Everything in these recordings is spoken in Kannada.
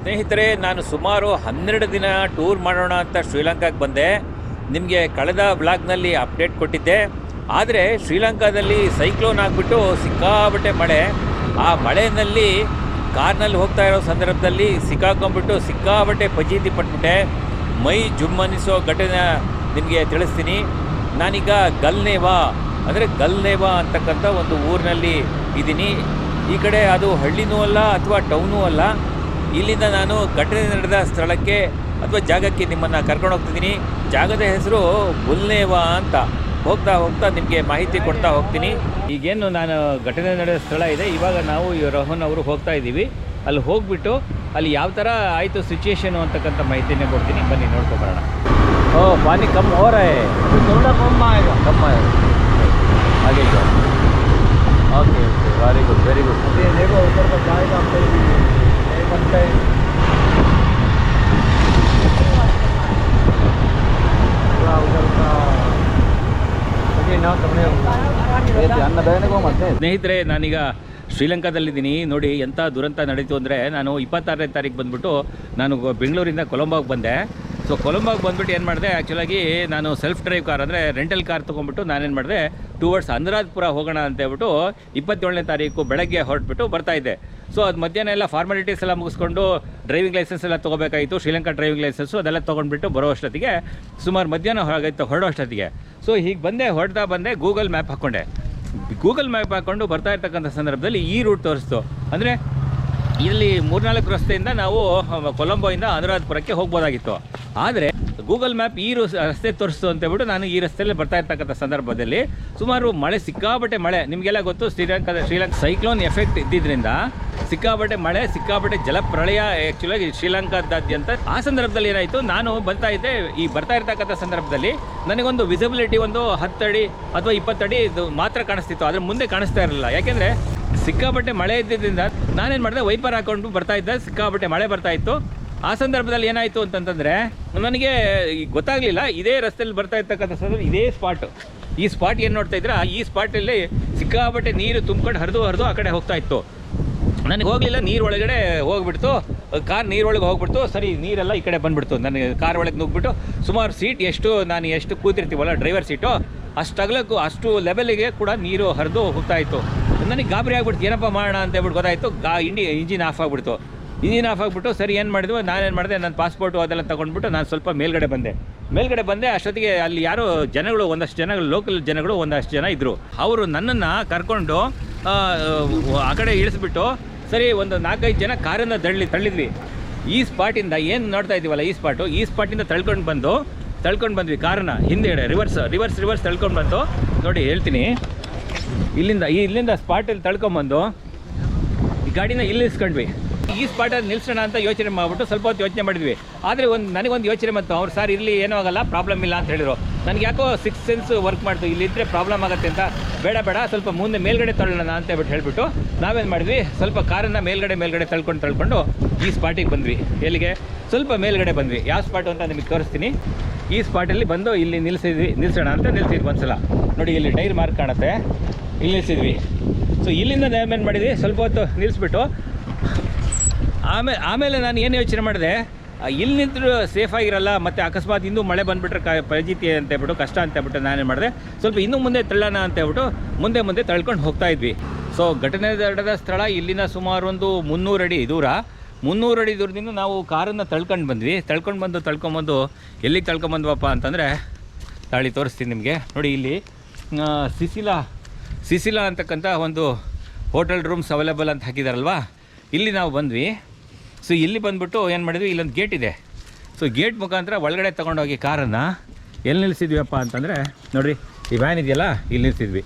ಸ್ನೇಹಿತರೆ, ನಾನು ಸುಮಾರು 12 ದಿನ ಟೂರ್ ಮಾಡೋಣ ಅಂತ ಶ್ರೀಲಂಕಾಗೆ ಬಂದೆ. ನಿಮಗೆ ಕಳೆದ ಬ್ಲಾಗ್ನಲ್ಲಿ ಅಪ್ಡೇಟ್ ಕೊಟ್ಟಿದ್ದೆ. ಆದರೆ ಶ್ರೀಲಂಕಾದಲ್ಲಿ ಸೈಕ್ಲೋನ್ ಆಗಿಬಿಟ್ಟು ಸಿಕ್ಕಾಬಟ್ಟೆ ಮಳೆ. ಆ ಮಳೆಯಲ್ಲಿ ಕಾರ್ನಲ್ಲಿ ಹೋಗ್ತಾ ಇರೋ ಸಂದರ್ಭದಲ್ಲಿ ಸಿಕ್ಕಾಕೊಂಡ್ಬಿಟ್ಟು ಸಿಕ್ಕಾಬಟ್ಟೆ ಫಜೀತಿ ಪಟ್ಬಿಟ್ಟೆ. ಮೈ ಜುಮ್ಮನಿಸೋ ಘಟನೆ ನಿಮಗೆ ತಿಳಿಸ್ತೀನಿ. ನಾನೀಗ ಗಲ್ನೇವಾ ಅಂತಕ್ಕಂಥ ಒಂದು ಊರಿನಲ್ಲಿ ಇದ್ದೀನಿ. ಈ ಕಡೆ ಅದು ಹಳ್ಳಿನೂ ಅಲ್ಲ ಅಥವಾ ಟೌನೂ ಅಲ್ಲ. ಇಲ್ಲಿಂದ ನಾನು ಘಟನೆ ನಡೆದ ಸ್ಥಳಕ್ಕೆ ಅಥವಾ ಜಾಗಕ್ಕೆ ನಿಮ್ಮನ್ನು ಕರ್ಕೊಂಡು ಹೋಗ್ತಿದ್ದೀನಿ. ಜಾಗದ ಹೆಸರು ಬುಲ್ನೇವಾ ಅಂತ. ಹೋಗ್ತಾ ನಿಮಗೆ ಮಾಹಿತಿ ಕೊಡ್ತಾ ಹೋಗ್ತೀನಿ. ಈಗೇನು ನಾನು ಘಟನೆ ನಡೆದ ಸ್ಥಳ ಇದೆ, ಇವಾಗ ನಾವು ರೋಹನ್ ಅವರು ಹೋಗ್ತಾ ಇದ್ದೀವಿ. ಅಲ್ಲಿ ಹೋಗ್ಬಿಟ್ಟು ಅಲ್ಲಿ ಯಾವ ಥರ ಆಯಿತು ಸಿಚುಯೇಷನು ಅಂತಕ್ಕಂಥ ಮಾಹಿತಿನೇ ಕೊಡ್ತೀನಿ. ಬನ್ನಿ ನೋಡ್ಕೊಬರೋಣ. ಪಾನಿ ಕಮ್ हो रहा है, थोड़ा कम आएगा आगे जाओ. Okay very good. ये देखो ऊपर का जाएगा आपको एक घंटे. ಸ್ನೇಹಿತರೆ, ನಾನೀಗ ಶ್ರೀಲಂಕಾದಲ್ಲಿದ್ದೀನಿ. ನೋಡಿ ಎಂಥ ದುರಂತ ನಡೀತು ಅಂದರೆ, ನಾನು 26ನೇ ತಾರೀಕು ಬಂದುಬಿಟ್ಟು ನಾನು ಬೆಂಗಳೂರಿಂದ ಕೊಲಂಬೋಗೆ ಬಂದೆ. ಸೊ ಕೊಲಂಬೋಗೆ ಬಂದುಬಿಟ್ಟು ಏನು ಮಾಡಿದೆ, ಆ್ಯಕ್ಚುಲಾಗಿ ನಾನು ಸೆಲ್ಫ್ ಡ್ರೈವ್ ಕಾರ್ ಅಂದರೆ ರೆಂಟಲ್ ಕಾರ್ ತೊಗೊಂಡ್ಬಿಟ್ಟು ನಾನೇನು ಮಾಡಿದೆ, ಟುವರ್ಡ್ಸ್ ಅನುರಾಧಪುರ ಹೋಗೋಣ ಅಂತೇಳ್ಬಿಟ್ಟು 27ನೇ ತಾರೀಕು ಬೆಳಗ್ಗೆ ಹೊರಟ್ಬಿಟ್ಟು ಬರ್ತಾಯಿದ್ದೆ. ಸೊ ಅದು ಮಧ್ಯಾಹ್ನ ಎಲ್ಲ ಫಾರ್ಮಾಲಿಟೀಸ್ ಎಲ್ಲ ಮುಗಿಸ್ಕೊಂಡು ಡ್ರೈವಿಂಗ್ ಲೈಸೆನ್ಸ್ ಎಲ್ಲ ತೊಗೋಬೇಕಾಯಿತು, ಶ್ರೀಲಂಕಾ ಡ್ರೈವಿಂಗ್ ಲೈಸೆನ್ಸು ಅದೆಲ್ಲ ತೊಗೊಂಡ್ಬಿಟ್ಟು ಬರೋ ಅಷ್ಟೊತ್ತಿಗೆ ಸುಮಾರು ಮಧ್ಯಾಹ್ನ ಹೊರಡೋ ಅಷ್ಟೊತ್ತಿಗೆ. ಸೊ ಹೀಗೆ ಬಂದೆ ಗೂಗಲ್ ಮ್ಯಾಪ್ ಹಾಕ್ಕೊಂಡೆ. ಗೂಗಲ್ ಮ್ಯಾಪ್ ಹಾಕ್ಕೊಂಡು ಬರ್ತಾ ಇರ್ತಕ್ಕಂಥ ಸಂದರ್ಭದಲ್ಲಿ ಈ ರೂಟ್ ತೋರಿಸ್ತು. ಅಂದರೆ ಇಲ್ಲಿ 3-4 ರಸ್ತೆಯಿಂದ ನಾವು ಕೊಲಂಬೋಯಿಂದ ಅನುರಾಧಪುರಕ್ಕೆ ಹೋಗ್ಬೋದಾಗಿತ್ತು. ಆದರೆ ಗೂಗಲ್ ಮ್ಯಾಪ್ ಈ ರಸ್ತೆ ತೋರಿಸ್ತು ಅಂತೇಳ್ಬಿಟ್ಟು ನಾನು ಈ ರಸ್ತೆಯಲ್ಲಿ ಬರ್ತಾ ಇರ್ತಕ್ಕಂಥ ಸಂದರ್ಭದಲ್ಲಿ ಸುಮಾರು ಮಳೆ, ಸಿಕ್ಕಾಬಟ್ಟೆ ಮಳೆ. ನಿಮಗೆಲ್ಲ ಗೊತ್ತು, ಶ್ರೀಲಂಕಾ ಸೈಕ್ಲೋನ್ ಎಫೆಕ್ಟ್ ಇದ್ದಿದ್ದರಿಂದ ಸಿಕ್ಕಾಬಟ್ಟೆ ಮಳೆ, ಸಿಕ್ಕಾಬಟ್ಟೆ ಜಲಪ್ರಳಯ ಆ್ಯಕ್ಚುಲಾಗಿ ಶ್ರೀಲಂಕಾದಾದ್ಯಂತ. ಆ ಸಂದರ್ಭದಲ್ಲಿ ಏನಾಯಿತು, ನಾನು ಬರ್ತಾ ಇರ್ತಕ್ಕಂಥ ಸಂದರ್ಭದಲ್ಲಿ ನನಗೊಂದು ವಿಸಿಬಿಲಿಟಿ ಒಂದು 10 ಅಡಿ ಅಥವಾ 20 ಅಡಿ ಇದು ಮಾತ್ರ ಕಾಣಿಸ್ತಿತ್ತು. ಆದರೆ ಮುಂದೆ ಕಾಣಿಸ್ತಾ ಇರಲಿಲ್ಲ. ಯಾಕೆಂದರೆ ಸಿಕ್ಕಾಬಟ್ಟೆ ಮಳೆ ಇದ್ದಿದ್ದರಿಂದ ನಾನೇನು ಮಾಡಿದೆ, ವೈಪರ್ ಹಾಕ್ಕೊಂಡು ಬರ್ತಾ ಇದ್ದೆ. ಸಿಕ್ಕಾಬಟ್ಟೆ ಮಳೆ ಬರ್ತಾ ಇತ್ತು. ಆ ಸಂದರ್ಭದಲ್ಲಿ ಏನಾಯಿತು ಅಂತಂತಂದರೆ ನನಗೆ ಗೊತ್ತಾಗಲಿಲ್ಲ. ಇದೇ ರಸ್ತೆಯಲ್ಲಿ ಬರ್ತಾ ಇರ್ತಕ್ಕಂಥ ಸಂದರ್ಭ ಇದೇ ಈ ಸ್ಪಾಟ್ ಏನು ನೋಡ್ತಾ ಇದ್ರೆ, ಈ ಸ್ಪಾಟಲ್ಲಿ ಸಿಕ್ಕಾಬಟ್ಟೆ ನೀರು ತುಂಬ್ಕೊಂಡು ಹರಿದು ಆ ಕಡೆ ಹೋಗ್ತಾ ಇತ್ತು. ನನಗೆ ಹೋಗಲಿಲ್ಲ, ನೀರು ಒಳಗಡೆ ಹೋಗ್ಬಿಡ್ತು, ಕಾರ್ ನೀರೊಳಗೆ ಹೋಗ್ಬಿಡ್ತು. ಸರಿ, ನೀರೆಲ್ಲ ಈ ಕಡೆ ಬಂದುಬಿಡ್ತು. ನನಗೆ ಕಾರ್ ಒಳಗೆ ನುಗ್ಗಿಬಿಟ್ಟು ಸುಮಾರು ಸೀಟ್ ನಾನು ಎಷ್ಟು ಕೂತಿರ್ತೀವಲ್ಲ ಡ್ರೈವರ್ ಸೀಟು, ಅಷ್ಟು ಅಗಲಕ್ಕೂ ಅಷ್ಟು ಲೆವೆಲಿಗೆ ಕೂಡ ನೀರು ಹರಿದು ಹೋಗ್ತಾ ಇತ್ತು. ನನಗೆ ಗಾಬರಿ ಆಗ್ಬಿಡ್ತು, ಏನಪ್ಪ ಮಾಡೋಣ ಅಂತ ಹೇಳ್ಬಿಟ್ಟು ಗೊತ್ತಾಯಿತು. ಇಂಜಿನ್ ಆಫ್ ಆಗಿಬಿಟ್ಟು ಸರಿ ಏನು ಮಾಡಿದ್ವು, ನಾನೇನು ಮಾಡಿದೆ, ನನ್ನ ಪಾಸ್ಪೋರ್ಟು ಅದೆಲ್ಲ ತೊಗೊಂಡ್ಬಿಟ್ಟು ನಾನು ಸ್ವಲ್ಪ ಮೇಲ್ಗಡೆ ಬಂದೆ. ಅಷ್ಟೊತ್ತಿಗೆ ಅಲ್ಲಿ ಯಾರೋ ಜನಗಳು, ಒಂದಷ್ಟು ಜನಗಳು, ಲೋಕಲ್ ಜನಗಳು ಒಂದಷ್ಟು ಜನ ಇದ್ದರು. ಅವರು ನನ್ನನ್ನು ಕರ್ಕೊಂಡು ಆ ಕಡೆ ಇಳಿಸ್ಬಿಟ್ಟು ಸರಿ ಒಂದು 4-5 ಜನ ಕಾರನ್ನು ತಳ್ಳಿದ್ವಿ. ಈ ಸ್ಪಾಟಿಂದ ಏನು ನೋಡ್ತಾ ಇದ್ದೀವಲ್ಲ, ಈ ಸ್ಪಾಟಿಂದ ತಳ್ಕೊಂಡು ಬಂದ್ವಿ ಕಾರನ್ನು ಹಿಂದೆಗಡೆ ರಿವರ್ಸ್ ತಳ್ಕೊಂಡು ಬಂದು ನೋಡಿ ಹೇಳ್ತೀನಿ. ಇಲ್ಲಿಂದ ಸ್ಪಾಟಲ್ಲಿ ತಳ್ಕೊಂಬಂದು ಈ ಗಾಡಿನ ಇಲ್ಲಿ ನಿಲ್ಸ್ಕೊಂಡ್ವಿ. ಈ ಸ್ಪಾಟಲ್ಲಿ ನಿಲ್ಸೋಣ ಅಂತ ಯೋಚನೆ ಮಾಡಿಬಿಟ್ಟು ಸ್ವಲ್ಪ ಹೊತ್ತು ಯೋಚನೆ ಮಾಡಿದ್ವಿ. ಆದರೆ ನನಗೊಂದು ಯೋಚನೆ ಬಂತು, ಅವ್ರು ಸರ್ ಇರಲಿ, ಏನೂ ಆಗಲ್ಲ, ಪ್ರಾಬ್ಲಮ್ ಇಲ್ಲ ಅಂತ ಹೇಳಿದ್ರು. ನನಗೆ ಯಾಕೋ 6th ಸೆನ್ಸ್ ವರ್ಕ್ ಮಾಡ್ತು, ಇಲ್ಲಿದ್ದರೆ ಪ್ರಾಬ್ಲಮ್ ಆಗುತ್ತೆ ಅಂತ. ಬೇಡ ಸ್ವಲ್ಪ ಮುಂದೆ ಮೇಲ್ಗಡೆ ತಳ್ಳೋಣ ಅಂತ ಹೇಳ್ಬಿಟ್ಟು ನಾವೇನು ಮಾಡಿದ್ವಿ, ಸ್ವಲ್ಪ ಕಾರನ್ನು ಮೇಲ್ಗಡೆ ತಳ್ಕೊಂಡು ಈ ಸ್ಪಾಟಿಗೆ ಬಂದ್ವಿ. ಎಲ್ಲಿಗೆ, ಸ್ವಲ್ಪ ಮೇಲ್ಗಡೆ ಬಂದ್ವಿ. ಯಾವ ಸ್ಪಾಟು ಅಂತ ನಿಮಗೆ ತೋರಿಸ್ತೀನಿ. ಈ ಸ್ಪಾಟಲ್ಲಿ ಬಂದು ಇಲ್ಲಿ ನಿಲ್ಸೋಣ ಅಂತ ನಿಲ್ಸಿದ್ವಿ. ಒಂದ್ಸಲ ನೋಡಿ, ಇಲ್ಲಿ ಟೈರ್ ಮಾರ್ಕ್ ಕಾಣುತ್ತೆ, ಇಲ್ಲಿ ನಿಲ್ಸಿದ್ವಿ. ಸೊ ಇಲ್ಲಿಂದ ನಾವೇನು ಮಾಡಿದ್ವಿ, ಸ್ವಲ್ಪ ಹೊತ್ತು ನಿಲ್ಲಿಸ್ಬಿಟ್ಟು ಆಮೇಲೆ ನಾನು ಏನು ಯೋಚನೆ ಮಾಡಿದೆ, ಇಲ್ಲಿ ನಿಂತರೂ ಸೇಫ್ ಆಗಿರಲ್ಲ, ಮತ್ತು ಅಕಸ್ಮಾತ್ ಇನ್ನೂ ಮಳೆ ಬಂದುಬಿಟ್ರೆ ಪರಿಸ್ಥಿತಿ ಅಂತ ಹೇಳ್ಬಿಟ್ಟು ಕಷ್ಟ ಅಂತ ಹೇಳ್ಬಿಟ್ಟು ನಾನೇನು ಮಾಡಿದೆ, ಸ್ವಲ್ಪ ಇನ್ನೂ ಮುಂದೆ ತಳ್ಳೋಣ ಅಂತ ಹೇಳ್ಬಿಟ್ಟು ಮುಂದೆ ತಳ್ಕೊಂಡು ಹೋಗ್ತಾ ಇದ್ವಿ. ಸೊ ಘಟನೆ ನಡೆದ ಸ್ಥಳ ಇಲ್ಲಿನ ಸುಮಾರು ಒಂದು 300 ಅಡಿ ದೂರದಿಂದ ನಾವು ಕಾರನ್ನು ತಳ್ಕೊಂಡ್ಬಂದು ಎಲ್ಲಿಗೆ ತಳ್ಕೊಂಬಂದ್ವಪ್ಪ ಅಂತಂದರೆ, ತಾಳಿ ತೋರಿಸ್ತೀನಿ ನಿಮಗೆ. ನೋಡಿ, ಇಲ್ಲಿ ಸಿಸಿಲಾ ಅಂತಕ್ಕಂಥ ಒಂದು ಹೋಟೆಲ್ ರೂಮ್ಸ್ ಅವೈಲೇಬಲ್ ಅಂತ ಹಾಕಿದಾರಲ್ವಾ, ಇಲ್ಲಿ ನಾವು ಬಂದ್ವಿ. ಸೊ ಇಲ್ಲಿ ಬಂದುಬಿಟ್ಟು ಏನು ಮಾಡಿದ್ವಿ, ಇಲ್ಲೊಂದು ಗೇಟ್ ಇದೆ. ಸೊ ಗೇಟ್ ಮುಖಾಂತರ ಒಳಗಡೆ ತೊಗೊಂಡೋಗಿ ಕಾರನ್ನು ಎಲ್ಲಿ ನಿಲ್ಲಿಸಿದ್ವಿಯಪ್ಪ ಅಂತಂದರೆ, ನೋಡಿರಿ ಈ ವ್ಯಾನ್ ಇದೆಯಲ್ಲ, ಇಲ್ಲಿ ನಿಲ್ಲಿಸಿದ್ವಿ.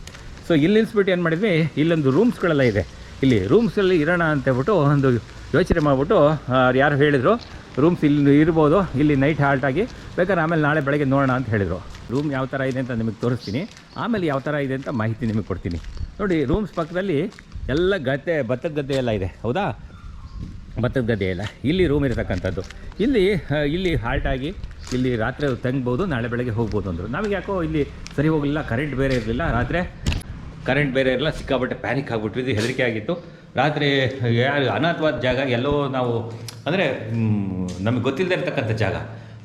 ಸೊ ಇಲ್ಲಿ ನಿಲ್ಲಿಸ್ಬಿಟ್ಟು ಏನು ಮಾಡಿದ್ವಿ, ಇಲ್ಲೊಂದು ರೂಮ್ಸ್ಗಳೆಲ್ಲ ಇದೆ, ಇಲ್ಲಿ ರೂಮ್ಸಲ್ಲಿ ಇರೋಣ ಅಂತೇಳ್ಬಿಟ್ಟು ಒಂದು ಯೋಚನೆ ಮಾಡಿಬಿಟ್ಟು ಯಾರು ಹೇಳಿದರು, ರೂಮ್ಸ್ ಇಲ್ಲಿ ಇರ್ಬೋದು, ಇಲ್ಲಿ ನೈಟ್ ಹಾಲ್ಟ್ ಆಗಿ ಬೇಕಾದ್ರೆ ಆಮೇಲೆ ನಾಳೆ ಬೆಳಗ್ಗೆ ನೋಡೋಣ ಅಂತ ಹೇಳಿದರು. ರೂಮ್ ಯಾವ ಥರ ಇದೆ ಅಂತ ನಿಮಗೆ ತೋರಿಸ್ತೀನಿ, ಆಮೇಲೆ ಯಾವ ಥರ ಇದೆ ಅಂತ ಮಾಹಿತಿ ನಿಮಗೆ ಕೊಡ್ತೀನಿ. ನೋಡಿ, ರೂಮ್ಸ್ ಪಕ್ಕದಲ್ಲಿ ಎಲ್ಲ ಭತ್ತದ ಗದ್ದೆ ಎಲ್ಲ ಇದೆ, ಹೌದಾ, ಭತ್ತದ ಗದ್ದೆ ಎಲ್ಲ ಇಲ್ಲಿ ರೂಮ್ ಇರತಕ್ಕಂಥದ್ದು. ಇಲ್ಲಿ ಹಾಲ್ಟ್ ಆಗಿ ಇಲ್ಲಿ ರಾತ್ರಿ ತಂಗ್ಬೋದು, ನಾಳೆ ಬೆಳಗ್ಗೆ ಹೋಗ್ಬೋದು ಅಂದರು. ನಮಗೆ ಯಾಕೋ ಇಲ್ಲಿ ಸರಿ ಹೋಗಲಿಲ್ಲ, ಕರೆಂಟ್ ಬೇರೆ ಇರಲಿಲ್ಲ, ರಾತ್ರಿ ಕರೆಂಟ್ ಬೇರೆ ಇರಲ್ಲ, ಸಿಕ್ಕಾಬಟ್ಟೆ ಪ್ಯಾನಿಕ್ ಆಗಿಬಿಟ್ವಿ, ಹೆದರಿಕೆ ಆಗಿತ್ತು. ರಾತ್ರಿ ಯಾರು ಅನಾಥವಾದ ಜಾಗ ಎಲ್ಲೋ ನಾವು ಅಂದರೆ ನಮಗೆ ಗೊತ್ತಿಲ್ಲದೆ ಇರ್ತಕ್ಕಂಥ ಜಾಗ.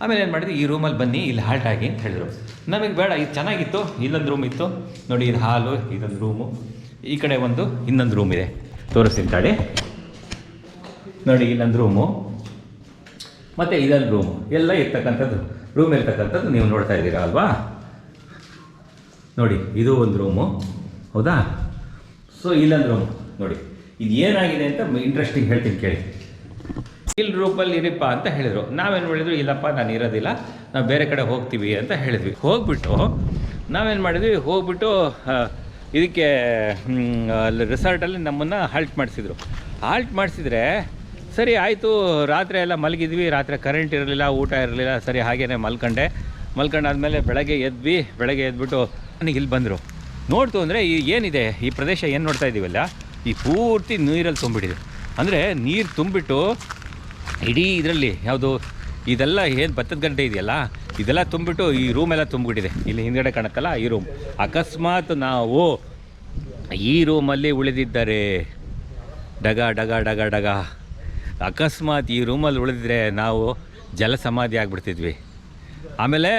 ಆಮೇಲೆ ಏನು ಮಾಡಿದ್ವಿ, ಈ ರೂಮಲ್ಲಿ ಬನ್ನಿ ಇಲ್ಲಿ ಹಾಲ್ಟ್ ಆಗಿ ಅಂತ ಹೇಳಿದ್ರು. ನಮಗೆ ಬೇಡ, ಇದು ಚೆನ್ನಾಗಿತ್ತು, ಇಲ್ಲೊಂದು ರೂಮ್ ಇತ್ತು ನೋಡಿ, ಇದು ಹಾಲು, ಇದೊಂದು ರೂಮು, ಈ ಕಡೆ ಒಂದು ಇನ್ನೊಂದು ರೂಮ್ ಇದೆ, ತೋರಿಸ್ತೀನಿ ತಾಳಿ ನೋಡಿ. ಇಲ್ಲೊಂದು ರೂಮು ಮತ್ತು ಇದೊಂದು ರೂಮು ಎಲ್ಲ ಇರ್ತಕ್ಕಂಥದ್ದು, ರೂಮ್ ಇರ್ತಕ್ಕಂಥದ್ದು ನೀವು ನೋಡ್ತಾ ಇದ್ದೀರಾ ಅಲ್ವಾ ನೋಡಿ. ಇದು ಒಂದು ರೂಮು, ಹೌದಾ. ಸೊ ಇಲ್ಲೊಂದು ರೂಮು ನೋಡಿ. ಇದು ಏನಾಗಿದೆ ಅಂತ ಇಂಟ್ರೆಸ್ಟಿಂಗ್ ಹೇಳ್ತೀನಿ ಕೇಳಿ. ಇಲ್ಲಿ ರೂಪಲ್ಲಿ ಇರಿಪ್ಪ ಅಂತ ಹೇಳಿದರು. ನಾವೇನು ಮಾಡಿದ್ವಿ, ಇಲ್ಲಪ್ಪ ನಾನು ಇರೋದಿಲ್ಲ, ನಾವು ಬೇರೆ ಕಡೆ ಹೋಗ್ತೀವಿ ಅಂತ ಹೇಳಿದ್ವಿ. ಹೋಗ್ಬಿಟ್ಟು ನಾವೇನು ಮಾಡಿದ್ವಿ, ಹೋಗ್ಬಿಟ್ಟು ಇದಕ್ಕೆ ರೆಸಾರ್ಟಲ್ಲಿ ನಮ್ಮನ್ನು ಹಾಲ್ಟ್ ಮಾಡಿಸಿದ್ರು. ಹಾಲ್ಟ್ ಮಾಡಿಸಿದ್ರೆ ಸರಿ ಆಯಿತು, ರಾತ್ರಿ ಎಲ್ಲ ಮಲಗಿದ್ವಿ. ರಾತ್ರಿ ಕರೆಂಟ್ ಇರಲಿಲ್ಲ, ಊಟ ಇರಲಿಲ್ಲ, ಸರಿ ಹಾಗೇ ಮಲ್ಕೊಂಡಾದ್ಮೇಲೆ ಬೆಳಗ್ಗೆ ಎದ್ಬಿಟ್ಟು ನನಗೆ ಇಲ್ಲಿ ಬಂದರು. ನೋಡ್ತು ಅಂದರೆ ಈ ಏನಿದೆ ಈ ಪ್ರದೇಶ ಏನು ನೋಡ್ತಾ ಇದ್ದೀವಲ್ಲ, ಈ ಪೂರ್ತಿ ನೀರಲ್ಲಿ ತುಂಬಿಟ್ಟಿದೆ. ಅಂದರೆ ನೀರು ತುಂಬಿಟ್ಟು ಇಡೀ ಇದರಲ್ಲಿ ಯಾವುದು ಇದೆಲ್ಲ ಏನು ಭತ್ತದ ಗಂಟೆ ಇದೆಯಲ್ಲ, ಇದೆಲ್ಲ ತುಂಬಿಟ್ಟು ಈ ರೂಮೆಲ್ಲ ತುಂಬಿಬಿಟ್ಟಿದೆ. ಇಲ್ಲಿ ಹಿಂದ್ಗಡೆ ಕಾಣುತ್ತಲ್ಲ ಈ ರೂಮ್. ಅಕಸ್ಮಾತ್ ನಾವು ಈ ರೂಮಲ್ಲಿ ಉಳಿದಿದ್ದರೆ ಡಗ ಡಗ ಡಗ ಡಗ ಅಕಸ್ಮಾತ್ ಈ ರೂಮಲ್ಲಿ ಉಳಿದಿದ್ರೆ ನಾವು ಜಲ ಸಮಾಧಿ ಆಗಿಬಿಡ್ತಿದ್ವಿ. ಆಮೇಲೆ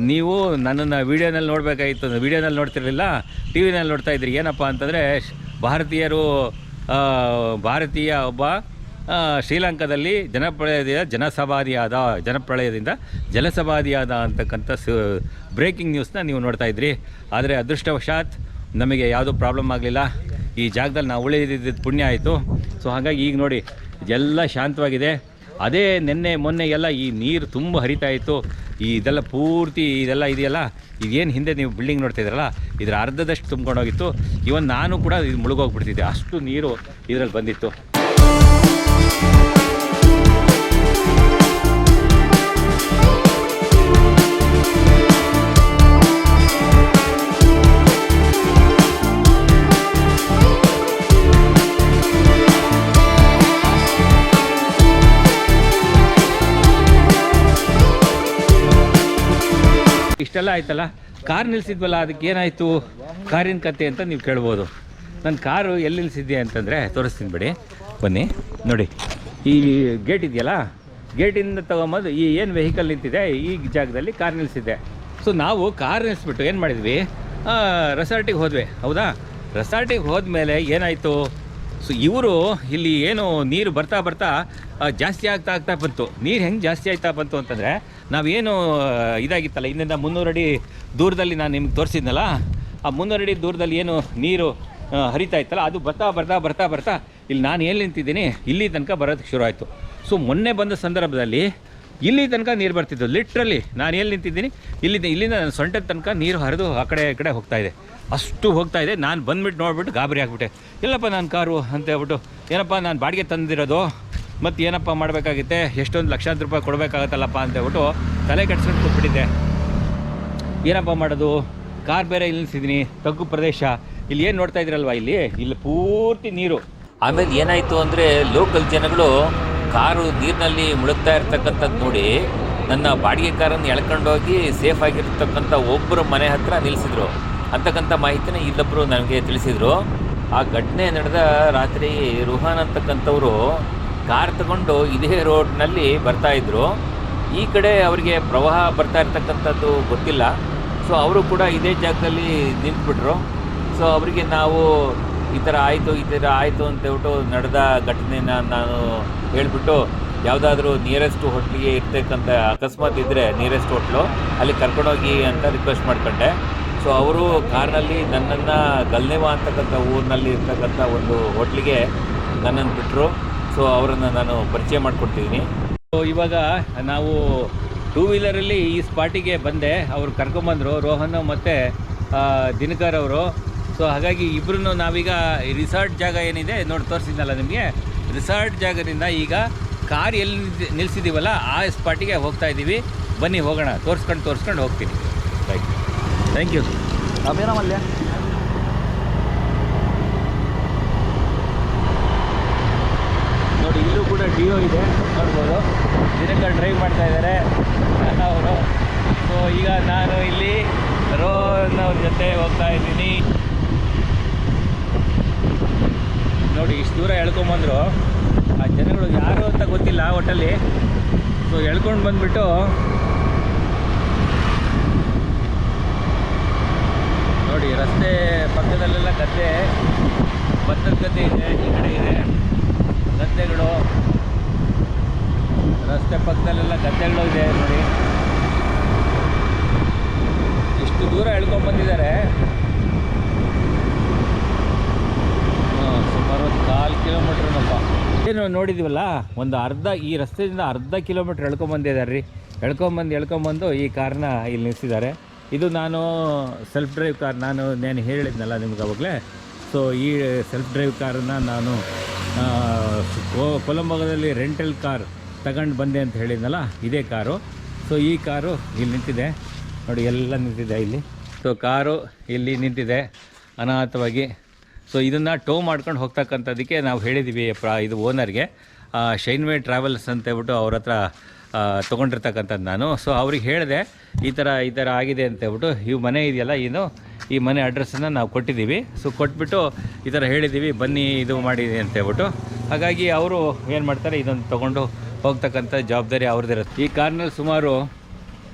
ನೀವು ನನ್ನನ್ನು ವೀಡಿಯೋನಲ್ಲಿ ನೋಡಬೇಕಾಗಿತ್ತು, ವೀಡಿಯೋನಲ್ಲಿ ನೋಡ್ತಿರಲಿಲ್ಲ, ಟಿ ವಿನಲ್ಲಿ ನೋಡ್ತಾ ಇದ್ರಿ. ಏನಪ್ಪ ಅಂತಂದರೆ ಭಾರತೀಯ ಒಬ್ಬ ಶ್ರೀಲಂಕಾದಲ್ಲಿ ಜನಪ್ರಳಯದಿಂದ ಜಲಸಮಾಧಿಯಾದ ಅಂತಕ್ಕಂಥ ಬ್ರೇಕಿಂಗ್ ನ್ಯೂಸ್ನ ನೀವು ನೋಡ್ತಾ ಇದ್ರಿ. ಆದರೆ ಅದೃಷ್ಟವಶಾತ್ ನಮಗೆ ಯಾವುದೂ ಪ್ರಾಬ್ಲಮ್ ಆಗಲಿಲ್ಲ. ಈ ಜಾಗದಲ್ಲಿ ನಾವು ಉಳಿದಿದ್ದು ಪುಣ್ಯ ಆಯಿತು. ಸೊ ಹಾಗಾಗಿ ಈಗ ನೋಡಿ ಎಲ್ಲ ಶಾಂತವಾಗಿದೆ. ಅದೇ ಮೊನ್ನೆ ಎಲ್ಲ ಈ ನೀರು ತುಂಬ ಹರಿತಾ ಇತ್ತು. ಇದೆಲ್ಲ ಪೂರ್ತಿ ಇದೆಲ್ಲ ಇದೆಯಲ್ಲ, ಇದೇನು ಹಿಂದೆ ನೀವು ಬಿಲ್ಡಿಂಗ್ ನೋಡ್ತಾ ಇದ್ರಲ್ಲ, ಇದರ ಅರ್ಧದಷ್ಟು ತುಂಬ್ಕೊಂಡೋಗಿತ್ತು. ಇವನ್ ನಾನು ಕೂಡ ಇದು ಮುಳುಗೋಗ್ಬಿಡ್ತಿದ್ದೆ, ಅಷ್ಟು ನೀರು ಇದರಲ್ಲಿ ಬಂದಿತ್ತು. ಇಷ್ಟೆಲ್ಲ ಆಯ್ತಲ್ಲ, ಕಾರ್ ನಿಲ್ಲಿಸಿದ್ವಲ್ಲ, ಅದಕ್ಕೆ ಏನಾಯಿತು ಕಾರಿನ ಕತೆ ಅಂತ ನೀವು ಕೇಳ್ಬೋದು. ನನ್ನ ಕಾರು ಎಲ್ಲಿ ನಿಲ್ಲಿಸಿದ್ದೆ ಅಂತಂದರೆ ತೋರಿಸ್ತೀನಿ ಬಿಡಿ, ಬನ್ನಿ ನೋಡಿ. ಈ ಗೇಟ್ ಇದೆಯಲ್ಲ, ಗೇಟಿಂದ ತೊಗೊಂಬಂದು ಈ ಏನು ವೆಹಿಕಲ್ ನಿಂತಿದೆ ಈ ಜಾಗದಲ್ಲಿ ಕಾರ್ ನಿಲ್ಲಿಸಿದ್ದೆ. ಸೊ ನಾವು ಕಾರ್ ನಿಲ್ಲಿಸ್ಬಿಟ್ಟು ಏನು ಮಾಡಿದ್ವಿ, ರೆಸಾರ್ಟಿಗೆ ಹೋದ್ವಿ, ಹೌದಾ. ರೆಸಾರ್ಟಿಗೆ ಹೋದ್ಮೇಲೆ ಏನಾಯಿತು, ಸೊ ಇವರು ಇಲ್ಲಿ ಏನು ನೀರು ಬರ್ತಾ ಜಾಸ್ತಿ ಆಗ್ತಾ ಬಂತು. ನೀರು ಹೆಂಗೆ ಜಾಸ್ತಿ ಆಗ್ತಾ ಬಂತು ಅಂತಂದರೆ, ನಾವೇನು ಇದಾಗಿತ್ತಲ್ಲ ಹಿಂದಿಂದ 300 ಅಡಿ ದೂರದಲ್ಲಿ ನಾನು ನಿಮ್ಗೆ ತೋರಿಸಿದ್ನಲ್ಲ, ಆ 300 ಅಡಿ ದೂರದಲ್ಲಿ ಏನು ನೀರು ಹರಿತಾ ಇತ್ತಲ್ಲ, ಅದು ಬರ್ತಾ ಇಲ್ಲಿ ನಾನು ಎಲ್ಲಿ ನಿಂತಿದ್ದೀನಿ ಇಲ್ಲಿ ತನಕ ಬರೋದಕ್ಕೆ ಶುರು ಆಯಿತು. ಸೊ ಮೊನ್ನೆ ಬಂದ ಸಂದರ್ಭದಲ್ಲಿ ಇಲ್ಲಿ ತನಕ ನೀರು ಬರ್ತಿದ್ದು, ಲಿಟ್ರಲಿ ನಾನು ಎಲ್ಲಿ ನಿಂತಿದ್ದೀನಿ ಇಲ್ಲಿಂದ ನನ್ನ ಸೊಂಟದ ತನಕ ನೀರು ಹರಿದು ಆ ಕಡೆ ಹೋಗ್ತಾ ಇದೆ, ಅಷ್ಟು ಹೋಗ್ತಾ ಇದೆ. ನಾನು ಬಂದುಬಿಟ್ಟು ನೋಡ್ಬಿಟ್ಟು ಗಾಬರಿ ಆಗಿಬಿಟ್ಟೆ. ಇಲ್ಲಪ್ಪ ನಾನು ಕಾರು ಅಂತ ಹೇಳ್ಬಿಟ್ಟು, ಏನಪ್ಪ ನಾನು ಬಾಡಿಗೆ ತಂದಿರೋದು, ಮತ್ತು ಏನಪ್ಪ ಮಾಡಬೇಕಾಗುತ್ತೆ, ಎಷ್ಟೊಂದು ಲಕ್ಷಾಂತರ ರೂಪಾಯಿ ಕೊಡಬೇಕಾಗತ್ತಲ್ಲಪ್ಪ ಅಂತ ಹೇಳ್ಬಿಟ್ಟು ತಲೆ ಕೆಡ್ಸ್ಕೊಂಡು ಕೂತ್ಬಿಟ್ಟಿದ್ದೆ. ಏನಪ್ಪ ಮಾಡೋದು, ಕಾರ್ ಬೇರೆ ಇಲ್ಲಿ ನಿಲ್ಸಿದ್ದೀನಿ, ತಗ್ಗು ಪ್ರದೇಶ, ಇಲ್ಲಿ ಏನು ನೋಡ್ತಾ ಇದ್ದೀರಲ್ವ, ಇಲ್ಲಿ ಪೂರ್ತಿ ನೀರು. ಆಮೇಲೆ ಏನಾಯಿತು ಅಂದರೆ, ಲೋಕಲ್ ಜನಗಳು ಕಾರು ನೀರಿನಲ್ಲಿ ಮುಳುಗ್ತಾ ಇರ್ತಕ್ಕಂಥದ್ದು ನೋಡಿ ನನ್ನ ಬಾಡಿಗೆ ಕಾರನ್ನು ಎಳ್ಕೊಂಡೋಗಿ ಸೇಫ್ ಆಗಿರ್ತಕ್ಕಂಥ ಒಬ್ಬರು ಮನೆ ಹತ್ರ ನಿಲ್ಲಿಸಿದ್ರು ಅಂತಕ್ಕಂಥ ಮಾಹಿತಿನ ಇಲ್ಲೊಬ್ಬರು ನನಗೆ ತಿಳಿಸಿದರು. ಆ ಘಟನೆ ನಡೆದ ರಾತ್ರಿ ರುಹಾನ್ ಅಂತಕ್ಕಂಥವರು ಕಾರ್ ತಗೊಂಡು ಇದೇ ರೋಡ್ನಲ್ಲಿ ಬರ್ತಾಯಿದ್ರು. ಈ ಕಡೆ ಅವರಿಗೆ ಪ್ರವಾಹ ಬರ್ತಾ ಇರ್ತಕ್ಕಂಥದ್ದು ಗೊತ್ತಿಲ್ಲ. ಸೊ ಅವರು ಕೂಡ ಇದೇ ಜಾಗದಲ್ಲಿ ನಿಂತ್ಬಿಟ್ರು. ಸೊ ಅವರಿಗೆ ನಾವು ಈ ಥರ ಆಯಿತು ಅಂತೇಳ್ಬಿಟ್ಟು ನಡೆದ ಘಟನೆನ ನಾನು ಹೇಳಿಬಿಟ್ಟು, ಯಾವುದಾದ್ರೂ ನಿಯರೆಸ್ಟ್ ಹೋಟ್ಲಿಗೆ ಇರ್ತಕ್ಕಂಥ ಅಕಸ್ಮಾತ್ ಇದ್ದರೆ ನಿಯರೆಸ್ಟ್ ಹೋಟ್ಲು ಅಲ್ಲಿ ಕರ್ಕೊಂಡೋಗಿ ಅಂತ ರಿಕ್ವೆಸ್ಟ್ ಮಾಡ್ಕೊಂಡೆ. ಸೊ ಅವರು ಕಾರ್ನಲ್ಲಿ ನನ್ನನ್ನು ಗಲ್ನೆವಾ ಅಂತಕ್ಕಂಥ ಊರಿನಲ್ಲಿ ಇರ್ತಕ್ಕಂಥ ಒಂದು ಹೋಟ್ಲಿಗೆ ನನ್ನನ್ನು ಬಿಟ್ಟರು. ಸೊ ಅವರನ್ನು ನಾನು ಪರಿಚಯ ಮಾಡಿಕೊಡ್ತಿದ್ದೀನಿ. ಸೊ ಇವಾಗ ನಾವು 2 ವೀಲರಲ್ಲಿ ಈ ಸ್ಪಾಟಿಗೆ ಬಂದೆ. ಅವರು ಕರ್ಕೊಂಬಂದರು, ರೋಹನ್ ಮತ್ತು ದಿನಕರ್ ಅವರು. ಸೊ ಹಾಗಾಗಿ ಇಬ್ಬರೂ ನಾವೀಗ ರಿಸಾರ್ಟ್ ಜಾಗ ಏನಿದೆ ನೋಡಿ ತೋರಿಸಿದ್ನಲ್ಲ ನಿಮಗೆ, ರಿಸಾರ್ಟ್ ಜಾಗದಿಂದ ಈಗ ಕಾರ್ ಎಲ್ಲಿ ನಿಲ್ಲಿಸಿದ್ದೀವಲ್ಲ ಆ ಸ್ಪಾಟಿಗೆ ಹೋಗ್ತಾ ಇದ್ದೀವಿ. ಬನ್ನಿ ಹೋಗೋಣ, ತೋರಿಸ್ಕೊಂಡು ಹೋಗ್ತೀನಿ. Thank you. ಅಭಿನಮಲ್ಯ ನೋಡಿ, ಇಲ್ಲೂ ಕೂಡ ಡಿಯೋ ಇದೆ ನೋಡ್ಬೋದು. ದಿನಕರ್ ಡ್ರೈವ್ ಮಾಡ್ತಾ ಇದ್ದಾರೆ ಅವರು. ಸೊ ಈಗ ನಾನು ಇಲ್ಲಿ ರೋಹನ್ ಅವ್ರ ಜೊತೆ ಹೋಗ್ತಾ ಇದ್ದೀನಿ. ನೋಡಿ ಇಷ್ಟು ದೂರ ಎಳ್ಕೊಂಬಂದರು. ಆ ಜನಗಳು ಯಾರು ಅಂತ ಗೊತ್ತಿಲ್ಲ ಒಟ್ಟಲ್ಲಿ. ಸೊ ಎಳ್ಕೊಂಡು ಬಂದುಬಿಟ್ಟು ನೋಡಿ ರಸ್ತೆ ಪಕ್ಕದಲ್ಲೆಲ್ಲ ಗದ್ದೆ, ಭತ್ತದ ಗದ್ದೆ ಇದೆ, ಈ ಕಡೆ ಇದೆ ಗದ್ದೆಗಳು, ರಸ್ತೆ ಪಕ್ಕದಲ್ಲೆಲ್ಲ ಗದ್ದೆಗಳು ಇದೆ ನೋಡಿ. ಇಷ್ಟು ದೂರ ಎಳ್ಕೊಂಡ್ಬಂದಿದ್ದಾರೆ. ಸುಮಾರು ಒಂದು 1/4 ಕಿಲೋಮೀಟ್ರ್ನಪ್ಪ ಏನು ನೋಡಿದ್ದೀವಲ್ಲ, ಒಂದು ಅರ್ಧ ಈ ರಸ್ತೆಯಿಂದ ಅರ್ಧ ಕಿಲೋಮೀಟ್ರ್ ಎಳ್ಕೊಂಬಂದಿದ್ದಾರೆ ರೀ. ಎಳ್ಕೊಂಬಂದು ಈ ಕಾರ್ನ ಇಲ್ಲಿ ನಿಲ್ಲಿಸಿದ್ದಾರೆ. ಇದು ನಾನು ಸೆಲ್ಫ್ ಡ್ರೈವ್ ಕಾರ್, ನಾನು ಹೇಳಿದ್ನಲ್ಲ ನಿಮ್ಗೆ ಅವಾಗಲೇ. ಸೊ ಈ ಸೆಲ್ಫ್ ಡ್ರೈವ್ ಕಾರನ್ನು ನಾನು ಕೊಲಂಬೋದಲ್ಲಿ ರೆಂಟಲ್ ಕಾರ್ ತಗೊಂಡು ಬಂದೆ ಅಂತ ಹೇಳಿದ್ನಲ್ಲ, ಇದೇ ಕಾರು. ಸೊ ಈ ಕಾರು ಇಲ್ಲಿ ನಿಂತಿದೆ ನೋಡಿ, ಎಲ್ಲ ನಿಂತಿದೆ ಇಲ್ಲಿ. ಸೊ ಕಾರು ಇಲ್ಲಿ ನಿಂತಿದೆ ಅನಾಥವಾಗಿ. ಸೊ ಇದನ್ನು ಟೋ ಮಾಡ್ಕೊಂಡು ಹೋಗ್ತಕ್ಕಂಥದ್ದಕ್ಕೆ ನಾವು ಹೇಳಿದ್ದೀವಿ ಇದು ಓನರ್ಗೆ, ಶೈನ್ವೇ ಟ್ರಾವೆಲ್ಸ್ ಅಂತ ಹೇಳ್ಬಿಟ್ಟು ಅವ್ರ ಹತ್ರ ತೊಗೊಂಡಿರ್ತಕ್ಕಂಥದ್ದು ನಾನು. ಸೊ ಅವ್ರಿಗೆ ಹೇಳಿದೆ ಈ ಥರ ಆಗಿದೆ ಅಂತ ಹೇಳ್ಬಿಟ್ಟು. ಈ ಮನೆ ಇದೆಯಲ್ಲ, ಈ ಮನೆ ಅಡ್ರೆಸ್ಸನ್ನು ನಾವು ಕೊಟ್ಟಿದ್ದೀವಿ. ಸೊ ಕೊಟ್ಬಿಟ್ಟು ಈ ಥರ ಹೇಳಿದ್ದೀವಿ, ಬನ್ನಿ ಇದು ಮಾಡಿದೆ ಅಂತ ಹೇಳ್ಬಿಟ್ಟು. ಹಾಗಾಗಿ ಅವರು ಏನು ಮಾಡ್ತಾರೆ, ಇದನ್ನು ತೊಗೊಂಡು ಹೋಗ್ತಕ್ಕಂಥ ಜವಾಬ್ದಾರಿ ಅವ್ರದ್ದಿರುತ್ತೆ. ಈ ಕಾರ್ನಲ್ಲಿ ಸುಮಾರು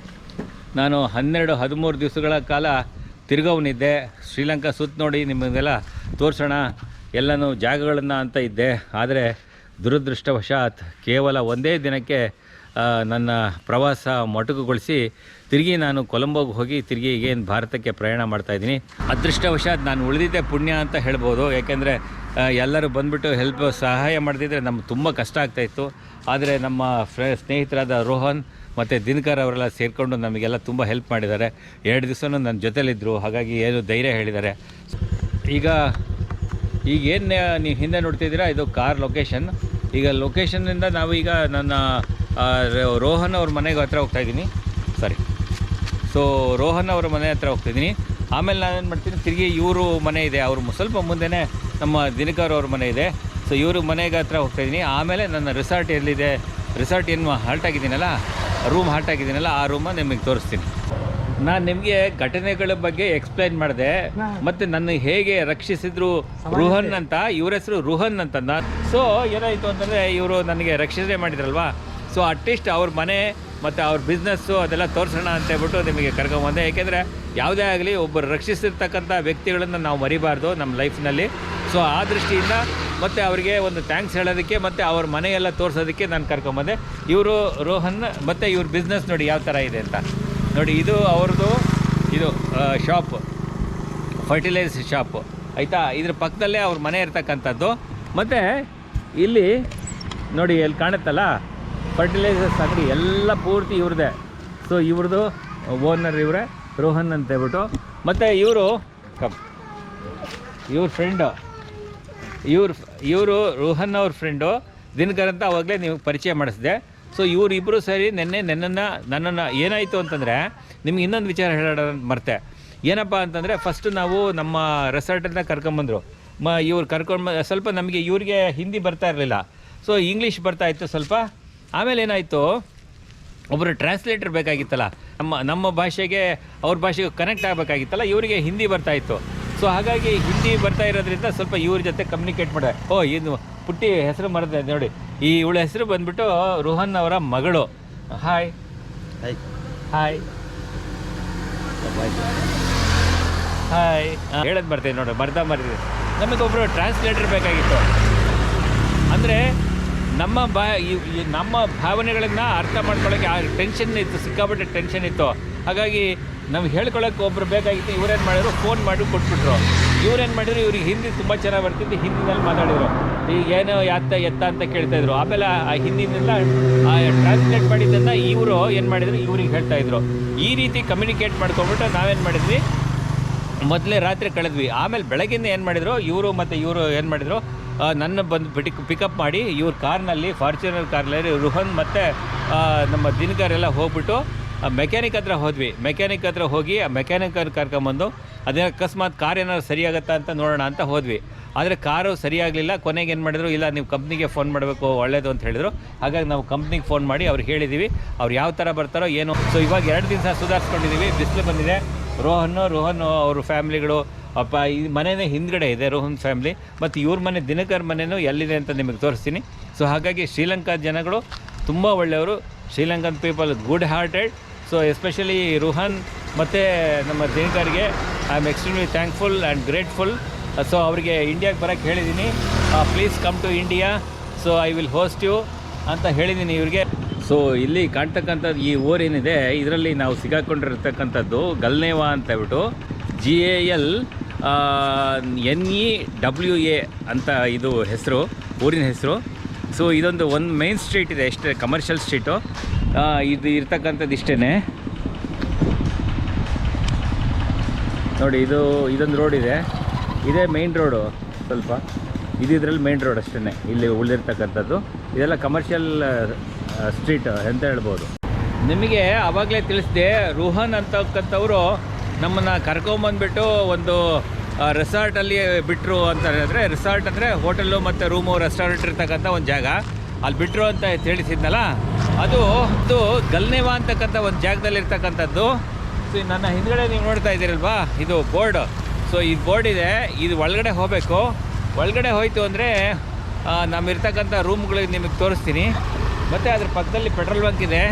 ನಾನು 12-13 ದಿವಸಗಳ ಕಾಲ ತಿರ್ಗವನಿದ್ದೆ. ಶ್ರೀಲಂಕಾ ಸುತ್ತ ನೋಡಿ ನಿಮಗೆಲ್ಲ ತೋರಿಸೋಣ ಎಲ್ಲನೂ ಜಾಗಗಳನ್ನು ಅಂತ ಇದ್ದೆ. ಆದರೆ ದುರದೃಷ್ಟವಶಾತ್ ಕೇವಲ ಒಂದೇ ದಿನಕ್ಕೆ ನನ್ನ ಪ್ರವಾಸ ಮೊಟಕುಗೊಳಿಸಿ ತಿರುಗಿ ನಾನು ಕೊಲಂಬೋಗೆ ಹೋಗಿ ತಿರುಗಿ ಈಗೇನು ಭಾರತಕ್ಕೆ ಪ್ರಯಾಣ ಮಾಡ್ತಾಯಿದ್ದೀನಿ. ಅದೃಷ್ಟವಶಾತ್ ನಾನು ಉಳಿದಿದ್ದೆ ಪುಣ್ಯ ಅಂತ ಹೇಳ್ಬೋದು. ಯಾಕೆಂದರೆ ಎಲ್ಲರೂ ಬಂದುಬಿಟ್ಟು ಸಹಾಯ ಮಾಡ್ತಿದ್ರೆ ನಮ್ಗೆ ತುಂಬ ಕಷ್ಟ ಆಗ್ತಾಯಿತ್ತು. ಆದರೆ ನಮ್ಮ ಸ್ನೇಹಿತರಾದ ರೋಹನ್ ಮತ್ತು ದಿನಕರ್ ಅವರೆಲ್ಲ ಸೇರಿಕೊಂಡು ನಮಗೆಲ್ಲ ತುಂಬ ಹೆಲ್ಪ್ ಮಾಡಿದ್ದಾರೆ. 2 ದಿವಸನೂ ನನ್ನ ಜೊತೆಲಿದ್ದರು. ಹಾಗಾಗಿ ಏನು ಧೈರ್ಯ ಹೇಳಿದ್ದಾರೆ. ಈಗೇನು ನೀವು ಹಿಂದೆ ನೋಡ್ತಿದ್ದೀರಾ, ಇದು ಕಾರ್ ಲೊಕೇಶನ್. ಈಗ ಲೊಕೇಶನ್ನಿಂದ ನಾವೀಗ ನನ್ನ ರೋಹನ್ ಅವ್ರ ಮನೆಗೆ ಹತ್ರ ಹೋಗ್ತಾಯಿದ್ದೀನಿ. ಸೊ ರೋಹನ್ ಅವರ ಮನೆ ಹತ್ರ ಹೋಗ್ತಾಯಿದ್ದೀನಿ. ಆಮೇಲೆ ನಾನೇನು ಮಾಡ್ತೀನಿ, ತಿರುಗಿ ಇವರು ಮನೆ ಇದೆ, ಅವರು ಸ್ವಲ್ಪ ಮುಂದೆನೇ ನಮ್ಮ ದಿನಕರ್ ಅವ್ರ ಮನೆ ಇದೆ. ಸೊ ಇವ್ರ ಮನೆಗೆ ಹತ್ರ ಹೋಗ್ತಾಯಿದ್ದೀನಿ. ಆಮೇಲೆ ನನ್ನ ರಿಸಾರ್ಟ್ ಎಲ್ಲಿದೆ, ರಿಸಾರ್ಟ್ ಏನು ಹಾಲ್ಟ್ ಆಗಿದ್ದೀನಲ್ಲ, ಆ ರೂಮನ್ನು ನಿಮಗೆ ತೋರಿಸ್ತೀನಿ. ನಾನು ನಿಮಗೆ ಘಟನೆಗಳ ಬಗ್ಗೆ ಎಕ್ಸ್ಪ್ಲೈನ್ ಮಾಡಿದೆ, ಮತ್ತು ನನ್ನ ಹೇಗೆ ರಕ್ಷಿಸಿದ್ರು ರುಹನ್ ಅಂತ. ಇವ್ರ ಹೆಸರು ರುಹನ್ ಅಂತ. ಸೊ ಏನಾಯಿತು ಅಂತಂದರೆ, ಇವರು ನನಗೆ ರಕ್ಷಣೆ ಮಾಡಿದ್ರಲ್ವಾ. ಸೊ ಅಟ್ಲೀಸ್ಟ್ ಅವ್ರ ಮನೆ ಮತ್ತು ಅವ್ರ ಬಿಸ್ನೆಸ್ಸು ಅದೆಲ್ಲ ತೋರಿಸೋಣ ಅಂತ ಹೇಳ್ಬಿಟ್ಟು ನಿಮಗೆ ಕರ್ಕೊಂಬಂದೆ. ಏಕೆಂದರೆ ಯಾವುದೇ ಆಗಲಿ ಒಬ್ಬರು ರಕ್ಷಿಸಿರ್ತಕ್ಕಂಥ ವ್ಯಕ್ತಿಗಳನ್ನು ನಾವು ಮರಿಬಾರ್ದು ನಮ್ಮ ಲೈಫ್ನಲ್ಲಿ. ಸೊ ಆ ದೃಷ್ಟಿಯಿಂದ ಮತ್ತು ಅವರಿಗೆ ಒಂದು ಥ್ಯಾಂಕ್ಸ್ ಹೇಳೋದಕ್ಕೆ ಮತ್ತು ಅವ್ರ ಮನೆಯೆಲ್ಲ ತೋರಿಸೋದಕ್ಕೆ ನಾನು ಕರ್ಕೊಂಬಂದೆ. ಇವರು ರೋಹನ್ ಮತ್ತು ಇವ್ರ ಬಿಸ್ನೆಸ್ ನೋಡಿ ಯಾವ ಥರ ಇದೆ ಅಂತ ನೋಡಿ. ಇದು ಅವ್ರದ್ದು ಶಾಪ್, ಫರ್ಟಿಲೈಸ್ ಶಾಪು ಆಯಿತಾ. ಇದ್ರ ಪಕ್ಕದಲ್ಲೇ ಅವ್ರ ಮನೆ ಇರ್ತಕ್ಕಂಥದ್ದು. ಮತ್ತು ಇಲ್ಲಿ ನೋಡಿ, ಎಲ್ಲಿ ಕಾಣುತ್ತಲ್ಲ ಫರ್ಟಿಲೈಸರ್ಸ್ ಅಂಗಡಿ ಎಲ್ಲ ಪೂರ್ತಿ ಇವ್ರದ್ದೇ. ಸೊ ಇವ್ರದ್ದು ಓನರ್ ಇವರೇ, ರೋಹನ್ ಅಂತ ಹೇಳ್ಬಿಟ್ಟು. ಮತ್ತು ಇವ್ರ ಫ್ರೆಂಡು, ಇವರು ರೋಹನ್ ಅವ್ರ ಫ್ರೆಂಡು ದಿನಕರ್ ಅಂತ ಅವಾಗಲೇ ನೀವು ಪರಿಚಯ ಮಾಡಿಸಿದೆ. ಸೊ ಇವರಿಬ್ಬರು ಸೇರಿ ನನ್ನನ್ನು ಏನಾಯಿತು ಅಂತಂದರೆ, ನಿಮ್ಗೆ ಇನ್ನೊಂದು ವಿಚಾರ ಹೇಳೋಣ ಮರ್ತೆ. ಏನಪ್ಪ ಅಂತಂದರೆ, ಫಸ್ಟು ನಾವು ನಮ್ಮ ರೆಸಾರ್ಟಿಂದ ಕರ್ಕೊಂಬಂದರು. ಇವ್ರು ಸ್ವಲ್ಪ ನಮಗೆ ಇವ್ರಿಗೆ ಹಿಂದಿ ಬರ್ತಾ ಇರಲಿಲ್ಲ. ಸೊ ಇಂಗ್ಲೀಷ್ ಬರ್ತಾಯಿತ್ತು ಸ್ವಲ್ಪ. ಆಮೇಲೆ ಏನಾಯಿತು, ಒಬ್ಬರು ಟ್ರಾನ್ಸ್ಲೇಟರ್ ಬೇಕಾಗಿತ್ತಲ್ಲ, ನಮ್ಮ ಭಾಷೆಗೆ ಅವ್ರ ಭಾಷೆಗೆ ಕನೆಕ್ಟ್ ಆಗಬೇಕಾಗಿತ್ತಲ್ಲ. ಇವರಿಗೆ ಹಿಂದಿ ಬರ್ತಾಯಿತ್ತು. ಸೊ ಹಾಗಾಗಿ ಹಿಂದಿ ಬರ್ತಾ ಇರೋದ್ರಿಂದ ಸ್ವಲ್ಪ ಇವ್ರ ಜೊತೆ ಕಮ್ಯುನಿಕೇಟ್ ಮಾಡಿದೆ. ಇದು ಪುಟ್ಟಿ ಹೆಸರು ಮರೆದೆ ನೋಡಿ, ಇವಳ ಹೆಸರು ಬಂದುಬಿಟ್ಟು ರೋಹನ್ ಅವರ ಮಗಳು. ಹಾಯ್ ಹಾಯ್ ಹಾಯ್ ಹಾಯ್ ಹೇಳೋದು ಬರ್ತೀನಿ ನೋಡಿ, ಮರೆದಿದೆ. ನಮಗೊಬ್ಬರು ಟ್ರಾನ್ಸ್ಲೇಟರ್ ಬೇಕಾಗಿತ್ತು. ಅಂದರೆ ನಮ್ಮ ಭಾವನೆಗಳನ್ನು ಅರ್ಥ ಮಾಡ್ಕೊಳ್ಳೋಕ್ಕೆ ಟೆನ್ಷನ್ ಇತ್ತು, ಸಿಕ್ಕಾಪಟ್ಟೆ ಟೆನ್ಷನ್ ಇತ್ತು. ಹಾಗಾಗಿ ನಮ್ಗೆ ಹೇಳ್ಕೊಳ್ಳೋಕೆ ಒಬ್ಬರು ಬೇಕಾಗಿತ್ತು. ಇವರೇನು ಮಾಡಿದ್ರು, ಫೋನ್ ಮಾಡಿ ಕೊಟ್ಬಿಟ್ರು. ಇವ್ರೇನು ಮಾಡಿದ್ರು, ಇವ್ರಿಗೆ ಹಿಂದಿ ತುಂಬ ಚೆನ್ನಾಗಿ ಬರ್ತಿದ್ದು, ಹಿಂದಿನಲ್ಲಿ ಮಾತಾಡಿದರು. ಈಗ ಏನೋ ಎತ್ತ ಅಂತ ಕೇಳ್ತಾಯಿದ್ರು. ಆಮೇಲೆ ಆ ಹಿಂದಿನೆಲ್ಲ ಟ್ರಾನ್ಸ್ಲೇಟ್ ಮಾಡಿದ್ದನ್ನು ಇವರು ಏನು ಮಾಡಿದ್ರು, ಇವ್ರಿಗೆ ಹೇಳ್ತಾಯಿದ್ರು. ಈ ರೀತಿ ಕಮ್ಯುನಿಕೇಟ್ ಮಾಡ್ಕೊಂಬಿಟ್ಟು ನಾವೇನು ಮಾಡಿದ್ವಿ, ಮೊದಲೇ ರಾತ್ರಿ ಕಳೆದ್ವಿ. ಆಮೇಲೆ ಬೆಳಗ್ಗೆಯಿಂದ ಏನು ಮಾಡಿದರು, ಇವರು ಏನು ಮಾಡಿದರು, ನನ್ನ ಬಂದು ಪಿಕಪ್ ಮಾಡಿ ಇವ್ರ ಕಾರ್ನಲ್ಲಿ, ಫಾರ್ಚುನರ್ ಕಾರ್ನಲ್ಲಿ ರುಹನ್ ಮತ್ತು ನಮ್ಮ ದಿನಕರ್ ಎಲ್ಲ ಹೋಗ್ಬಿಟ್ಟು ಮೆಕ್ಯಾನಿಕ್ ಹತ್ರ ಹೋದ್ವಿ. ಮೆಕ್ಯಾನಿಕ್ ಹತ್ರ ಹೋಗಿ ಆ ಮೆಕ್ಯಾನಿಕರ್ ಕರ್ಕೊಂಬಂದು ಅದೇ ಅಕಸ್ಮಾತ್ ಕಾರ್ ಏನಾದ್ರು ಸರಿಯಾಗತ್ತಾ ಅಂತ ನೋಡೋಣ ಅಂತ ಹೋದ್ವಿ. ಆದರೆ ಕಾರು ಸರಿಯಾಗಲಿಲ್ಲ. ಕೊನೆಗೆ ಏನು ಮಾಡಿದ್ರು, ಇಲ್ಲ ನೀವು ಕಂಪ್ನಿಗೆ ಫೋನ್ ಮಾಡಬೇಕು ಒಳ್ಳೆಯದು ಅಂತ ಹೇಳಿದರು. ಹಾಗಾಗಿ ನಾವು ಕಂಪ್ನಿಗೆ ಫೋನ್ ಮಾಡಿ ಅವ್ರಿಗೆ ಹೇಳಿದ್ದೀವಿ, ಅವ್ರು ಯಾವ ಥರ ಬರ್ತಾರೋ ಏನೋ. ಸೊ ಇವಾಗ 2 ದಿವಸ ಸುಧಾರಿಸ್ಕೊಂಡಿದ್ದೀವಿ. ಬಿಸಿಲು ಬಂದಿದೆ. ರೋಹನ್ ಅವ್ರ ಫ್ಯಾಮಿಲಿಗಳು ಅಪ್ಪ ಈ ಮನೆಯೇ ಹಿಂದ್ಗಡೆ ಇದೆ ರೋಹನ್ ಫ್ಯಾಮ್ಲಿ, ಮತ್ತು ಇವ್ರ ಮನೆ ದಿನಕರ್ ಮನೆಯೂ ಎಲ್ಲಿದೆ ಅಂತ ನಿಮಗೆ ತೋರಿಸ್ತೀನಿ. ಸೊ ಹಾಗಾಗಿ ಶ್ರೀಲಂಕಾ ಜನಗಳು ತುಂಬ ಒಳ್ಳೆಯವರು, Sri Lankan people good hearted. So especially Rohan ಮತ್ತು ನಮ್ಮ ದಿನಕರ್ಗೆ I am extremely thankful and grateful. So ಅವರಿಗೆ ಇಂಡಿಯಾಗೆ ಬರೋಕ್ಕೆ ಹೇಳಿದ್ದೀನಿ, please come to India, so I will host you ಅಂತ ಹೇಳಿದ್ದೀನಿ ಇವ್ರಿಗೆ. ಸೊ ಇಲ್ಲಿ ಕಾಣ್ತಕ್ಕಂಥದ್ದು ಈ ಊರೇನಿದೆ ಇದರಲ್ಲಿ ನಾವು ಸಿಗಾಕೊಂಡಿರ್ತಕ್ಕಂಥದ್ದು ಗಲ್ನೇವಾ ಅಂತ ಹೇಳ್ಬಿಟ್ಟು GALNEWA ಅಂತ ಇದು ಹೆಸರು, ಊರಿನ ಹೆಸರು. ಸೊ ಇದೊಂದು ಮೇನ್ ಸ್ಟ್ರೀಟ್ ಇದೆ, ಎಷ್ಟೇ ಕಮರ್ಷಿಯಲ್ ಸ್ಟ್ರೀಟು. ಇದು ಇರ್ತಕ್ಕಂಥದ್ದು ಇಷ್ಟೇ ನೋಡಿ. ಇದೊಂದು ರೋಡ್ ಇದೆ, ಇದೇ ಮೇನ್ ರೋಡು. ಸ್ವಲ್ಪ ಇದರಲ್ಲಿ ಮೇನ್ ರೋಡ್ ಅಷ್ಟೇ ಇಲ್ಲಿ ಉಳಿದಿರ್ತಕ್ಕಂಥದ್ದು. ಇದೆಲ್ಲ ಕಮರ್ಷಿಯಲ್ ಸ್ಟ್ರೀಟ್ ಅಂತ ಹೇಳ್ಬೋದು. ನಿಮಗೆ ಆವಾಗಲೇ ತಿಳಿಸಿದೆ, ರೋಹನ್ ಅಂತಕ್ಕಂಥವರು ನಮ್ಮನ್ನು ಕರ್ಕೊಂಬಂದುಬಿಟ್ಟು ಒಂದು ರೆಸಾರ್ಟಲ್ಲಿ ಬಿಟ್ಟರು ಅಂತ ಹೇಳಿದ್ರೆ, ರೆಸಾರ್ಟ್ ಅಂದರೆ ಹೋಟೆಲ್ಲು ಮತ್ತು ರೂಮು ರೆಸ್ಟೋರೆಂಟ್ ಇರ್ತಕ್ಕಂಥ ಒಂದು ಜಾಗ, ಅಲ್ಲಿ ಬಿಟ್ಟರು ಅಂತ ತಿಳಿಸಿದ್ನಲ್ಲ, ಅದು ಗಲ್ನೇವಾ ಅಂತಕ್ಕಂಥ ಒಂದು ಜಾಗದಲ್ಲಿ ಇರ್ತಕ್ಕಂಥದ್ದು. ಸೊ ನನ್ನ ಹಿಂದ್ಗಡೆ ನೀವು ನೋಡ್ತಾ ಇದ್ದೀರಲ್ವಾ, ಇದು ಬೋರ್ಡ್. ಸೊ ಈ ಬೋರ್ಡ್ ಇದೆ, ಇದು ಒಳಗಡೆ ಹೋಗಬೇಕು. ಒಳಗಡೆ ಹೋಯಿತು ಅಂದರೆ ನಮ್ಮಿರ್ತಕ್ಕಂಥ ರೂಮ್ಗಳಿಗೆ ನಿಮಗೆ ತೋರಿಸ್ತೀನಿ. ಮತ್ತು ಅದ್ರ ಪಕ್ಕದಲ್ಲಿ ಪೆಟ್ರೋಲ್ ಬಂಕ್ ಇದೆ.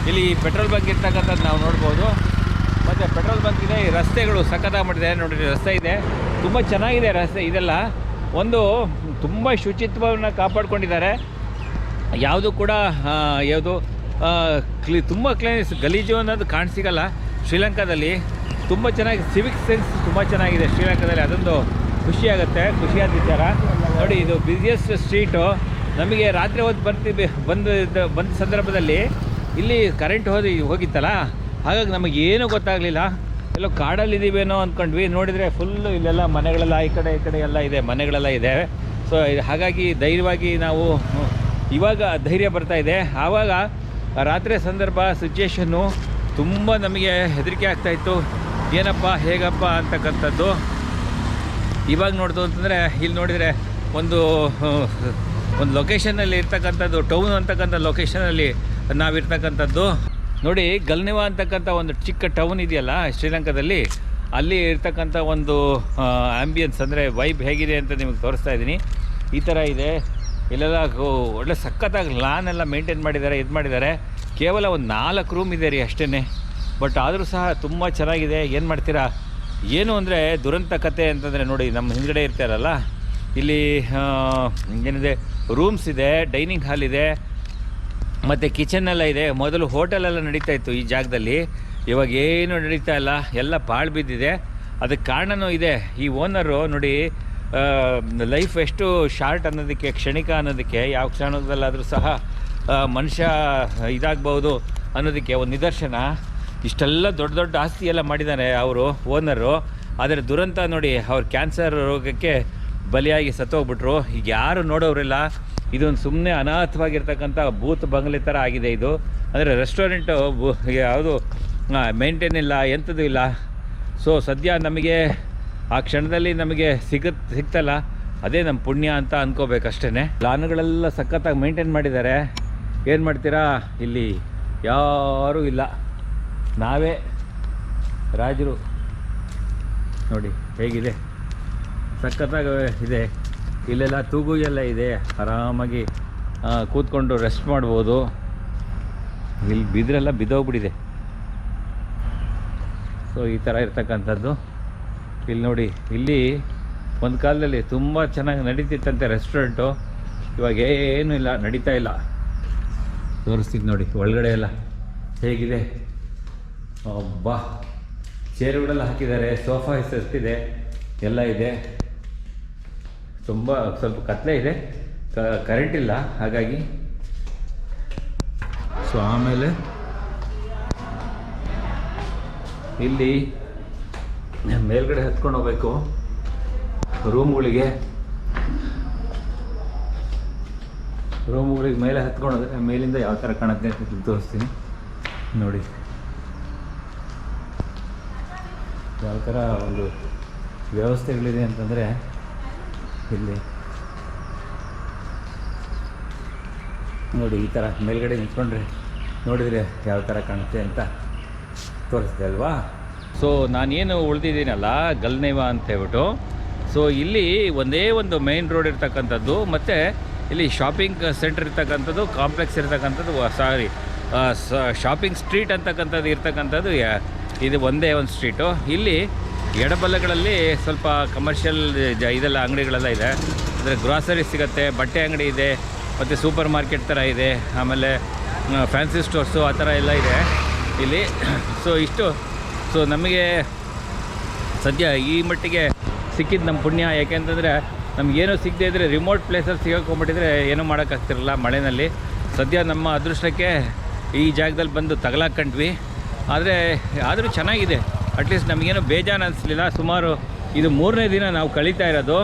ಇಲ್ಲಿ ಪೆಟ್ರೋಲ್ ಬಂಕ್ ಇರ್ತಕ್ಕಂಥದ್ದು ನಾವು ನೋಡ್ಬೋದು. ಮತ್ತು ಪೆಟ್ರೋಲ್ ಬಂಕ್ ಇದೆ. ಈ ರಸ್ತೆಗಳು ಸಖತ್ತಾಗಿ ಮಾಡಿದೆ ನೋಡಿರಿ, ರಸ್ತೆ ಇದೆ, ತುಂಬ ಚೆನ್ನಾಗಿದೆ ರಸ್ತೆ. ಇದೆಲ್ಲ ಒಂದು ತುಂಬ ಶುಚಿತ್ವವನ್ನು ಕಾಪಾಡ್ಕೊಂಡಿದ್ದಾರೆ. ಯಾವುದು ಕೂಡ ತುಂಬ ಕ್ಲೀನ್ಸ್ ಗಲೀಜು ಅನ್ನೋದು ಕಾಣಿಸಿಗಲ್ಲ ಶ್ರೀಲಂಕಾದಲ್ಲಿ. ತುಂಬ ಚೆನ್ನಾಗಿ ಸಿವಿಕ್ ಸೆನ್ಸ್ ತುಂಬ ಚೆನ್ನಾಗಿದೆ ಶ್ರೀಲಂಕಾದಲ್ಲಿ, ಅದೊಂದು ಖುಷಿಯಾಗುತ್ತೆ, ಖುಷಿಯಾದ ವಿಚಾರ. ನೋಡಿ ಇದು ಬ್ಯುಸಿಯೆಸ್ಟ್ ಸ್ಟ್ರೀಟು. ನಮಗೆ ರಾತ್ರಿ ಹೊತ್ತು ಬಂದ ಸಂದರ್ಭದಲ್ಲಿ ಇಲ್ಲಿ ಕರೆಂಟ್ ಹೋಗಿತ್ತಲ್ಲ, ಹಾಗಾಗಿ ನಮಗೇನೂ ಗೊತ್ತಾಗಲಿಲ್ಲ, ಎಲ್ಲೋ ಕಾಡಲ್ಲಿದ್ದೀವೇನೋ ಅಂದ್ಕೊಂಡ್ವಿ. ನೋಡಿದರೆ ಫುಲ್ಲು ಇಲ್ಲೆಲ್ಲ ಮನೆಗಳೆಲ್ಲ ಈ ಕಡೆ ಎಲ್ಲ ಇದೆ, ಮನೆಗಳೆಲ್ಲ ಇದೆ. ಸೊ ಹಾಗಾಗಿ ಧೈರ್ಯವಾಗಿ ನಾವು ಇವಾಗ ಧೈರ್ಯ ಬರ್ತಾಯಿದೆ. ಆವಾಗ ರಾತ್ರಿ ಸಂದರ್ಭ ಸಿಚುಯೇಷನ್ನು ತುಂಬ ನಮಗೆ ಹೆದರಿಕೆ ಆಗ್ತಾಯಿತ್ತು, ಏನಪ್ಪ ಹೇಗಪ್ಪ ಅಂತಕ್ಕಂಥದ್ದು. ಇವಾಗ ನೋಡ್ತು ಅಂತಂದರೆ ಇಲ್ಲಿ ನೋಡಿದರೆ ಒಂದು ಲೊಕೇಶನಲ್ಲಿ ಇರ್ತಕ್ಕಂಥದ್ದು, ಟೌನ್ ಅಂತಕ್ಕಂಥ ಲೊಕೇಶನಲ್ಲಿ ನಾವಿರ್ತಕ್ಕಂಥದ್ದು. ನೋಡಿ ಗಲ್ನೇವಾ ಅಂತಕ್ಕಂಥ ಒಂದು ಚಿಕ್ಕ ಟೌನ್ ಇದೆಯಲ್ಲ ಶ್ರೀಲಂಕಾದಲ್ಲಿ, ಅಲ್ಲಿ ಇರ್ತಕ್ಕಂಥ ಒಂದು ಆ್ಯಂಬಿಯನ್ಸ್ ಅಂದರೆ ವೈಬ್ ಹೇಗಿದೆ ಅಂತ ನಿಮಗೆ ತೋರಿಸ್ತಾ ಇದ್ದೀನಿ. ಈ ಥರ ಇದೆ. ಇಲ್ಲೆಲ್ಲ ಒಳ್ಳೆ ಸಖತ್ತಾಗಿ ಲಾನ್ ಎಲ್ಲ ಮೇಂಟೈನ್ ಮಾಡಿದ್ದಾರೆ, ಇದು ಮಾಡಿದ್ದಾರೆ. ಕೇವಲ ಒಂದು 4 ರೂಮ್ ಇದೆ ರೀ ಅಷ್ಟೇ. ಬಟ್ ಆದರೂ ಸಹ ತುಂಬ ಚೆನ್ನಾಗಿದೆ. ಏನು ಮಾಡ್ತೀರಾ, ಏನು ಅಂದರೆ ದುರಂತ ಕತೆ ಅಂತಂದರೆ ನೋಡಿ, ನಮ್ಮ ಹಿಂದ್ಗಡೆ ಇರ್ತಾರಲ್ಲ, ಇಲ್ಲಿ ಏನಿದೆ ರೂಮ್ಸ್ ಇದೆ, ಡೈನಿಂಗ್ ಹಾಲ್ ಇದೆ, ಮತ್ತು ಕಿಚನ್ನೆಲ್ಲ ಇದೆ. ಮೊದಲು ಹೋಟೆಲೆಲ್ಲ ನಡೀತಾ ಇತ್ತು ಈ ಜಾಗದಲ್ಲಿ, ಇವಾಗ ಏನು ನಡೀತಾ ಇಲ್ಲ, ಎಲ್ಲ ಪಾಳು ಬಿದ್ದಿದೆ. ಅದಕ್ಕೆ ಕಾರಣವೂ ಇದೆ. ಈ ಓನರು ನೋಡಿ, ಲೈಫ್ ಎಷ್ಟು ಶಾರ್ಟ್ ಅನ್ನೋದಕ್ಕೆ, ಕ್ಷಣಿಕ ಅನ್ನೋದಕ್ಕೆ, ಯಾವ ಕ್ಷಣದಲ್ಲಾದರೂ ಸಹ ಮನುಷ್ಯ ಇದಾಗ್ಬೋದು ಅನ್ನೋದಕ್ಕೆ ಒಂದು ನಿದರ್ಶನ. ಇಷ್ಟೆಲ್ಲ ದೊಡ್ಡ ದೊಡ್ಡ ಆಸ್ತಿ ಎಲ್ಲ ಮಾಡಿದ್ದಾರೆ ಅವರು ಓನರು. ಆದರೆ ದುರಂತ ನೋಡಿ, ಅವ್ರು ಕ್ಯಾನ್ಸರ್ ರೋಗಕ್ಕೆ ಬಲಿಯಾಗಿ ಸತ್ತೋಗ್ಬಿಟ್ರು. ಈಗ ಯಾರು ನೋಡೋರಿಲ್ಲ. ಇದೊಂದು ಸುಮ್ಮನೆ ಅನಾಥವಾಗಿರ್ತಕ್ಕಂಥ ಬೂತ್ ಬಂಗ್ಲೆ ಥರ ಆಗಿದೆ ಇದು. ಅಂದರೆ ರೆಸ್ಟೋರೆಂಟು ಯಾವುದು ಮೇಂಟೈನ್ ಇಲ್ಲ, ಎಂಥದ್ದು ಇಲ್ಲ. ಸೊ ಸದ್ಯ ನಮಗೆ ಆ ಕ್ಷಣದಲ್ಲಿ ನಮಗೆ ಸಿಗ್ತಲ್ಲ, ಅದೇ ನಮ್ಮ ಪುಣ್ಯ ಅಂತ ಅಂದ್ಕೋಬೇಕಷ್ಟೇ. ಲಾನುಗಳೆಲ್ಲ ಸಖತ್ತಾಗಿ ಮೇಂಟೈನ್ ಮಾಡಿದ್ದಾರೆ. ಏನು ಮಾಡ್ತೀರಾ, ಇಲ್ಲಿ ಯಾರೂ ಇಲ್ಲ, ನಾವೇ ರಾಜರು. ನೋಡಿ ಹೇಗಿದೆ, ಸಖತ್ತಾಗಿ ಇದೆ. ಇಲ್ಲೆಲ್ಲ ತೂಗು ಎಲ್ಲ ಇದೆ, ಆರಾಮಾಗಿ ಕೂತ್ಕೊಂಡು ರೆಸ್ಟ್ ಮಾಡ್ಬೋದು. ಇಲ್ಲಿ ಬಿದ್ರೆಲ್ಲ ಬಿದ್ದೋಗ್ಬಿಟ್ಟಿದೆ. ಸೊ ಈ ಥರ ಇರ್ತಕ್ಕಂಥದ್ದು. ಇಲ್ಲಿ ನೋಡಿ, ಇಲ್ಲಿ ಒಂದು ಕಾಲದಲ್ಲಿ ತುಂಬ ಚೆನ್ನಾಗಿ ನಡೀತಿತ್ತಂತೆ ರೆಸ್ಟೋರೆಂಟು. ಇವಾಗ ಏನೂ ಇಲ್ಲ, ನಡೀತಾ ಇಲ್ಲ. ತೋರಿಸ್ತಿದ್ದು ನೋಡಿ ಒಳಗಡೆ ಎಲ್ಲ ಹೇಗಿದೆ. ಬಾ, ಚೇರುಗಳೆಲ್ಲ ಹಾಕಿದ್ದಾರೆ, ಸೋಫಾ ಎಷ್ಟಿದೆ, ಎಲ್ಲ ಇದೆ. ತುಂಬ ಸ್ವಲ್ಪ ಕತ್ಲೆ ಇದೆ, ಕರೆಂಟ್ ಇಲ್ಲ ಹಾಗಾಗಿ. ಸೊ ಆಮೇಲೆ ಇಲ್ಲಿ ಮೇಲ್ಗಡೆ ಹತ್ಕೊಂಡು ಹೋಗ್ಬೇಕು ರೂಮ್ಗಳಿಗೆ ಮೇಲೆ ಹತ್ಕೊಂಡು ಹೋದರೆ ಮೇಲಿಂದ ಯಾವ ಥರ ಕಾಣುತ್ತೆ ಅಂತ ತೋರಿಸ್ತೀನಿ ನೋಡಿ. ಯಾವ ಥರ ಒಂದು ವ್ಯವಸ್ಥೆಗಳಿದೆ ಅಂತಂದರೆ, ಇಲ್ಲಿ ನೋಡಿ ಈ ಥರ ಮೇಲ್ಗಡೆ ನಿಂತ್ಕೊಂಡ್ರೆ ನೋಡಿದರೆ ಯಾವ ಥರ ಕಾಣುತ್ತೆ ಅಂತ ತೋರಿಸ್ದೆ ಅಲ್ವಾ. ಸೊ ನಾನೇನು ಉಳಿದಿದ್ದೀನಲ್ಲ ಗಲ್ನೇವ ಅಂತ ಹೇಳ್ಬಿಟ್ಟು, ಸೊ ಇಲ್ಲಿ ಒಂದೇ ಒಂದು ಮೇನ್ ರೋಡ್ ಇರ್ತಕ್ಕಂಥದ್ದು, ಮತ್ತು ಇಲ್ಲಿ ಶಾಪಿಂಗ್ ಸೆಂಟರ್ ಇರ್ತಕ್ಕಂಥದ್ದು, ಕಾಂಪ್ಲೆಕ್ಸ್ ಇರ್ತಕ್ಕಂಥದ್ದು, ಶಾಪಿಂಗ್ ಸ್ಟ್ರೀಟ್ ಅಂತಕ್ಕಂಥದ್ದು ಇರ್ತಕ್ಕಂಥದ್ದು ಇದು ಒಂದೇ ಒಂದು ಸ್ಟ್ರೀಟು. ಇಲ್ಲಿ ಎಡಬಲ್ಲಗಳಲ್ಲಿ ಸ್ವಲ್ಪ ಕಮರ್ಷಿಯಲ್ ಇದೆಲ್ಲ ಅಂಗಡಿಗಳೆಲ್ಲ ಇದೆ. ಅಂದರೆ ಗ್ರಾಸರಿ ಸಿಗುತ್ತೆ, ಬಟ್ಟೆ ಅಂಗಡಿ ಇದೆ, ಮತ್ತು ಸೂಪರ್ ಮಾರ್ಕೆಟ್ ಥರ ಇದೆ, ಆಮೇಲೆ ಫ್ಯಾನ್ಸಿ ಸ್ಟೋರ್ಸು ಆ ಥರ ಎಲ್ಲ ಇದೆ ಇಲ್ಲಿ. ಸೊ ನಮಗೆ ಸದ್ಯ ಈ ಮಟ್ಟಿಗೆ ಸಿಕ್ಕಿದ್ದು ನಮ್ಮ ಪುಣ್ಯ. ಯಾಕೆಂತಂದರೆ ನಮಗೇನೋ ಸಿಗದೇ ಇದ್ದರೆ ರಿಮೋಟ್ ಪ್ಲೇಸಲ್ಲಿ ಸಿಗೋಕೊಂಬಿಟ್ಟಿದ್ರೆ ಏನೂ ಮಾಡೋಕ್ಕಾಗ್ತಿರಲ್ಲ ಮಳೆಯಲ್ಲಿ. ಸದ್ಯ ನಮ್ಮ ಅದೃಷ್ಟಕ್ಕೆ ಈ ಜಾಗದಲ್ಲಿ ಬಂದು ತಗಲಾಕೊಂಡ್ವಿ. ಆದರೂ ಚೆನ್ನಾಗಿದೆ. ಅಟ್ಲೀಸ್ಟ್ ನಮಗೇನು ಬೇಜಾರು ಅನಿಸ್ಲಿಲ್ಲ. ಸುಮಾರು ಇದು 3ನೇ ದಿನ ನಾವು ಕಳೀತಾ ಇರೋದು.